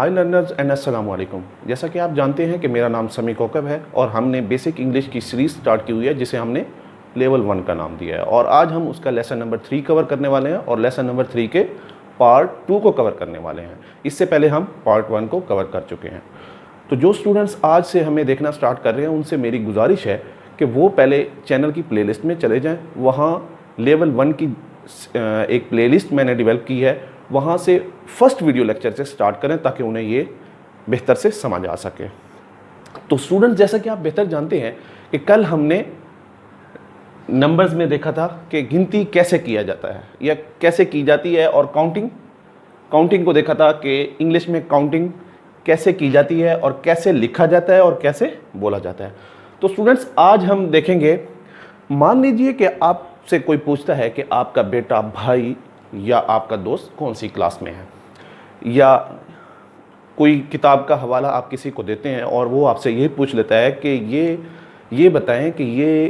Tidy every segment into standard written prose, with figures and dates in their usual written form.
Hi learners and अस्सलाम वालेकुम। जैसा कि आप जानते हैं कि मेरा नाम समी कोकब है और हमने बेसिक इंग्लिश की सीरीज़ स्टार्ट की हुई है जिसे हमने लेवल 1 का नाम दिया है और आज हम उसका लेसन नंबर 3 कवर करने वाले हैं और लेसन नंबर 3 के पार्ट 2 को कवर करने वाले हैं। इससे पहले हम पार्ट 1 को कवर कर चुके हैं। तो जो स्टूडेंट्स आज से हमें देखना स्टार्ट कर रहे हैं उनसे मेरी गुजारिश है कि वो पहले चैनल की प्लेलिस्ट में चले जाएँ। वहाँ लेवल 1 की एक प्लेलिस्ट मैंने डेवलप की है, वहाँ से फर्स्ट वीडियो लेक्चर से स्टार्ट करें ताकि उन्हें ये बेहतर से समझ आ सके। तो स्टूडेंट, जैसा कि आप बेहतर जानते हैं कि कल हमने नंबर्स में देखा था कि गिनती कैसे किया जाता है या कैसे की जाती है और काउंटिंग को देखा था कि इंग्लिश में काउंटिंग कैसे की जाती है और कैसे लिखा जाता है और कैसे बोला जाता है। तो स्टूडेंट्स, आज हम देखेंगे, मान लीजिए कि आपसे कोई पूछता है कि आपका बेटा, भाई या आपका दोस्त कौन सी क्लास में है, या कोई किताब का हवाला आप किसी को देते हैं और वो आपसे ये पूछ लेता है कि ये बताएं कि ये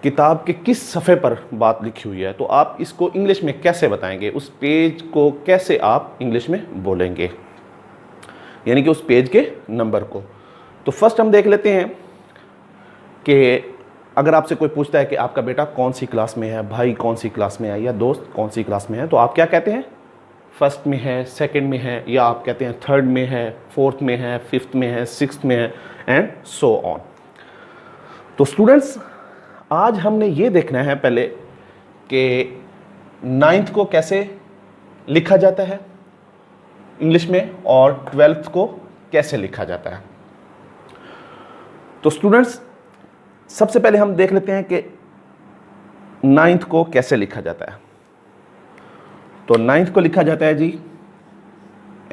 किताब के किस सफ़े पर बात लिखी हुई है, तो आप इसको इंग्लिश में कैसे बताएंगे, उस पेज को कैसे आप इंग्लिश में बोलेंगे, यानी कि उस पेज के नंबर को। तो फर्स्ट हम देख लेते हैं कि अगर आपसे कोई पूछता है कि आपका बेटा कौन सी क्लास में है, भाई कौन सी क्लास में है या दोस्त कौन सी क्लास में है, तो आप क्या कहते हैं? फर्स्ट में है, सेकंड में है, या आप कहते हैं थर्ड में है, फोर्थ में है, फिफ्थ में है, सिक्स्थ में है एंड सो ऑन। तो स्टूडेंट्स, आज हमने ये देखना है पहले कि नाइन्थ को कैसे लिखा जाता है इंग्लिश में और 12th को कैसे लिखा जाता है। तो स्टूडेंट्स, सबसे पहले हम देख लेते हैं कि 9th को कैसे लिखा जाता है। तो 9th को लिखा जाता है जी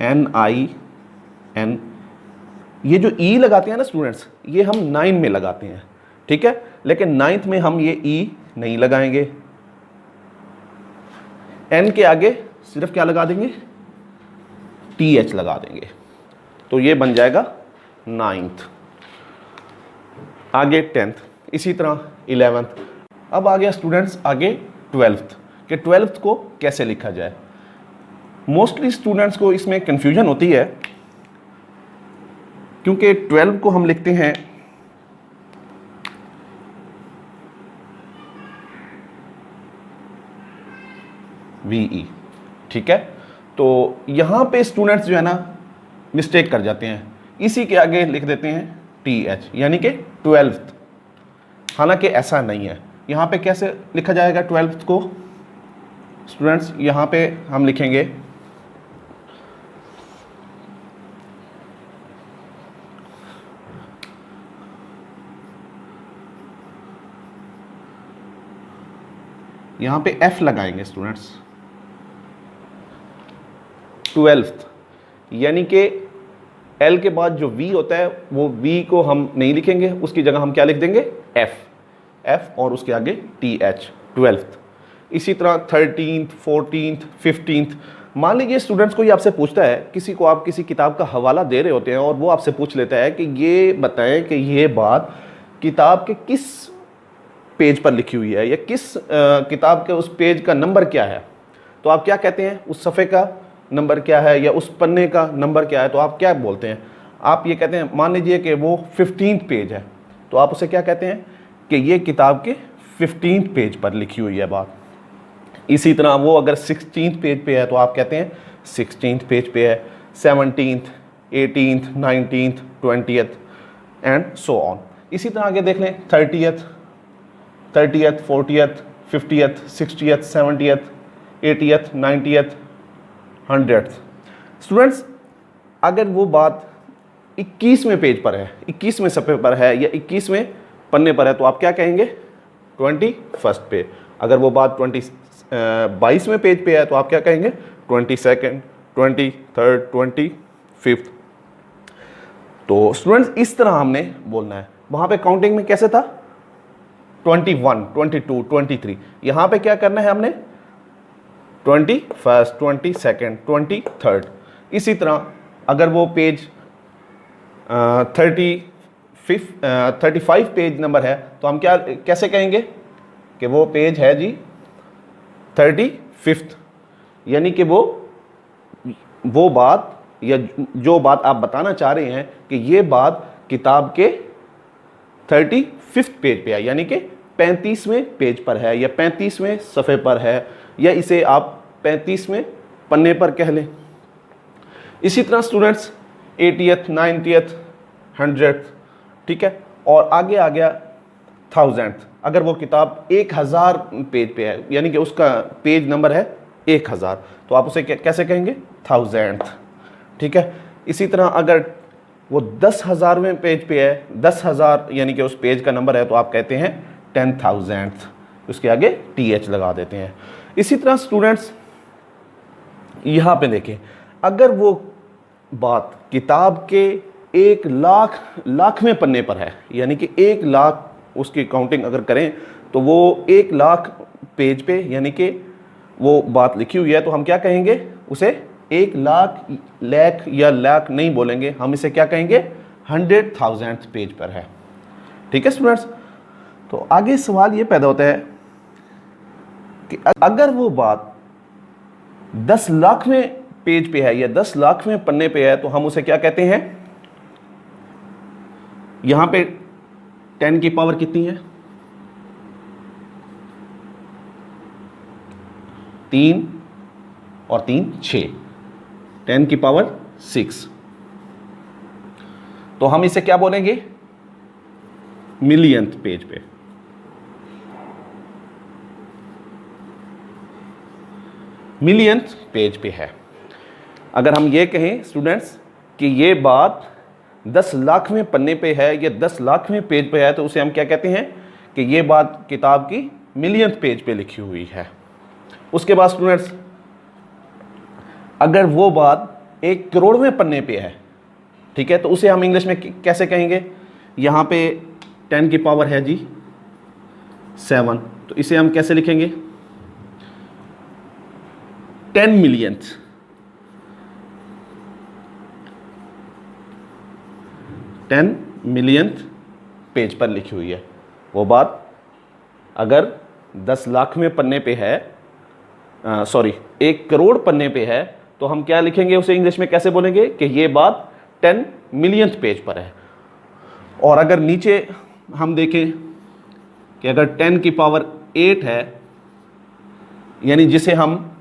NIN। ये जो E लगाते हैं ना स्टूडेंट्स, ये हम 9 में लगाते हैं, ठीक है, लेकिन 9th में हम ये E नहीं लगाएंगे। N के आगे सिर्फ क्या लगा देंगे? TH लगा देंगे, तो ये बन जाएगा 9th। आगे 10th, इसी तरह 11th। अब आ गया स्टूडेंट्स आगे 12th, कि 12th को कैसे लिखा जाए। मोस्टली स्टूडेंट्स को इसमें कंफ्यूजन होती है क्योंकि 12 को हम लिखते हैं VE, ठीक है। तो यहाँ पे स्टूडेंट्स जो है ना मिस्टेक कर जाते हैं, इसी के आगे लिख देते हैं TH, यानी कि 12th। हालांकि ऐसा नहीं है। यहाँ पे कैसे लिखा जाएगा 12th को स्टूडेंट्स? यहाँ पे हम लिखेंगे यहाँ पे F लगाएंगे स्टूडेंट्स, 12th, यानी कि L के बाद जो V होता है वो V को हम नहीं लिखेंगे, उसकी जगह हम क्या लिख देंगे? F और उसके आगे TH, 12th। इसी तरह 13th, 14th, 15th। मान लीजिए स्टूडेंट्स कोई आपसे पूछता है, किसी को आप किसी किताब का हवाला दे रहे होते हैं और वो आपसे पूछ लेता है कि ये बताएं कि ये बात किताब के किस पेज पर लिखी हुई है या किस किताब के उस पेज का नंबर क्या है, तो आप क्या कहते हैं? उस सफ़े का नंबर क्या है या उस पन्ने का नंबर क्या है, तो आप क्या बोलते हैं? आप ये कहते हैं, मान लीजिए कि वो 15th पेज है, तो आप उसे क्या कहते हैं कि ये किताब के 15th पेज पर लिखी हुई है बात। इसी तरह वो अगर 16th पेज पे है तो आप कहते हैं 16th पेज पे है, 17th, 18th, 19th, 20th and so on. इसी तरह आगे देख लें 30th, 40th, 50th, 60th, 70th, 80th, 90th, 100th। Students, अगर वो बात 21वें पेज पर है, 21वें सफ़े पर है या 21वें पन्ने पर है, तो आप क्या कहेंगे? 21st पे। अगर वो बात 22वें पेज पे है तो आप क्या कहेंगे? 22nd, 23rd, 25th। तो स्टूडेंट्स, इस तरह हमने बोलना है। वहाँ पे काउंटिंग में कैसे था? 21, 22, 23। यहाँ पे क्या करना है हमने? 21st, 22nd, 23rd। इसी तरह अगर वो पेज 35 पेज नंबर है तो हम कैसे कहेंगे कि वो पेज है जी 35th, यानी कि वो बात या जो बात आप बताना चाह रहे हैं कि ये बात किताब के 35th पेज पे है, यानी कि 35वें पेज पर है या 35वें सफ़े पर है, या इसे आप 35वें पन्ने पर कह लें। इसी तरह स्टूडेंट्स 80th 90th 100th, ठीक है, और आगे आ गया 1000th। अगर वो किताब 1000 पेज पे है, यानी कि उसका पेज नंबर है 1000, तो आप उसे कैसे कहेंगे? 1000th, ठीक है। इसी तरह अगर वो 10,000वें पेज पे है, 10,000 यानी कि उस पेज का नंबर है, तो आप कहते हैं 10,000th, उसके आगे TH लगा देते हैं। इसी तरह स्टूडेंट्स यहाँ पे देखें, अगर वो बात किताब के 1,00,000वें पन्ने पर है, यानी कि 1,00,000 उसकी काउंटिंग अगर करें तो वो 1,00,000 पेज पे यानी कि वो बात लिखी हुई है, तो हम क्या कहेंगे? उसे 1,00,000 लाख या लाख नहीं बोलेंगे, हम इसे क्या कहेंगे? 100,000th पेज पर है, ठीक है स्टूडेंट्स। तो आगे सवाल ये पैदा होता है कि अगर वो बात 10,00,000वें पेज पे है या 10,00,000वें पन्ने पे है, तो हम उसे क्या कहते हैं? यहां पे 10 की पावर कितनी है? 3 और 3 6, 10 की पावर 6, तो हम इसे क्या बोलेंगे? मिलियंथ पेज पे। मिलियंथ पेज पे है। अगर हम ये कहें स्टूडेंट्स कि ये बात 10,00,000वें पन्ने पे है या 10,00,000वें पेज पे है, तो उसे हम क्या कहते हैं? कि ये बात किताब की मिलियंथ पेज पे लिखी हुई है। उसके बाद स्टूडेंट्स अगर वो बात 1 करोड़वें पन्ने पे है, ठीक है, तो उसे हम इंग्लिश में कैसे कहेंगे? यहाँ पे 10 की पावर है जी 7, तो इसे हम कैसे लिखेंगे? 10 मिलियंथ। 10 मिलियंथ पेज पर लिखी हुई है। वो बात अगर 10,00,000वें पन्ने पे है, 1 करोड़ पन्ने पे है, तो हम क्या लिखेंगे? उसे इंग्लिश में कैसे बोलेंगे? कि ये बात 10 मिलियंथ पेज पर है। और अगर नीचे हम देखें कि अगर 10 की पावर 8 है, यानी जिसे हम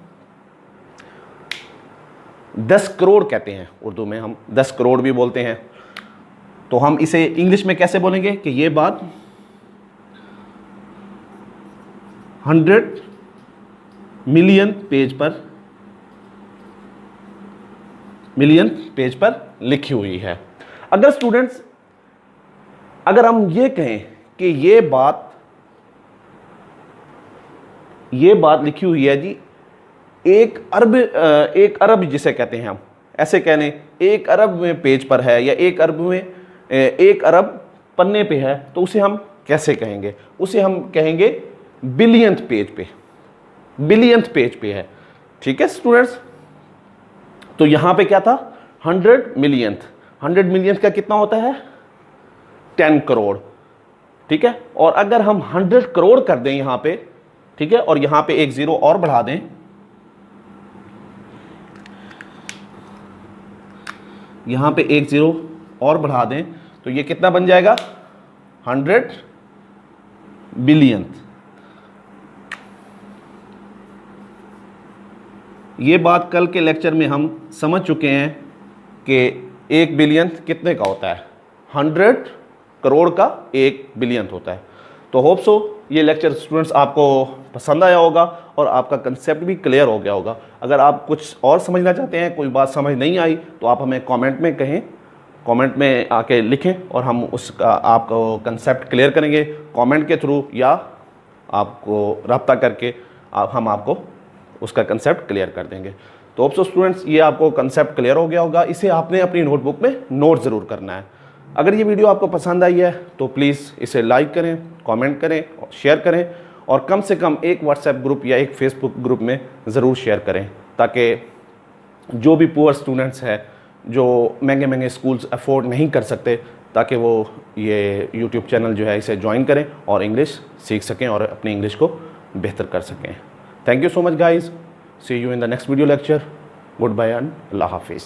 10 करोड़ कहते हैं, उर्दू में हम 10 करोड़ भी बोलते हैं, तो हम इसे इंग्लिश में कैसे बोलेंगे? कि ये बात 100 मिलियन पेज पर लिखी हुई है। अगर स्टूडेंट्स अगर हम ये कहें कि ये बात लिखी हुई है जी 1 अरब जिसे कहते हैं, हम ऐसे कह लें 1 अरब में पेज पर है या 1 अरब पन्ने पे है, तो उसे हम कैसे कहेंगे? उसे हम कहेंगे बिलियंथ पेज पे है, ठीक है स्टूडेंट्स। तो यहां पे क्या था? 100 मिलियंथ का कितना होता है? 10 करोड़, ठीक है। और अगर हम 100 करोड़ कर दें यहां पे, ठीक है, और यहां पे एक 0 और बढ़ा दें, यहां पे एक 0 और बढ़ा दें, तो ये कितना बन जाएगा? 100 बिलियंथ। ये बात कल के लेक्चर में हम समझ चुके हैं कि 1 बिलियंथ कितने का होता है? 100 करोड़ का 1 बिलियंथ होता है। तो होप सो ये लेक्चर स्टूडेंट्स आपको पसंद आया होगा और आपका कंसेप्ट भी क्लियर हो गया होगा। अगर आप कुछ और समझना चाहते हैं, कोई बात समझ नहीं आई, तो आप हमें कमेंट में कहें, कमेंट में आके लिखें और हम उसका आपको कंसेप्ट क्लियर करेंगे कमेंट के थ्रू, या आपको रब्ता करके हम आपको उसका कंसेप्ट क्लियर कर देंगे। तो होप सो स्टूडेंट्स ये आपको कंसेप्ट क्लियर हो गया होगा। इसे आपने अपनी नोटबुक में नोट ज़रूर करना है। अगर ये वीडियो आपको पसंद आई है तो प्लीज़ इसे लाइक करें, कमेंट करें और शेयर करें, और कम से कम एक व्हाट्सएप ग्रुप या एक फेसबुक ग्रुप में ज़रूर शेयर करें, ताकि जो भी पुअर स्टूडेंट्स हैं जो महंगे स्कूल्स अफोर्ड नहीं कर सकते, ताकि वो ये यूट्यूब चैनल जो है इसे ज्वाइन करें और इंग्लिश सीख सकें और अपनी इंग्लिश को बेहतर कर सकें। Thank you so much guys, see you in the next video lecture. Good bye and अल्लाह हाफिज़।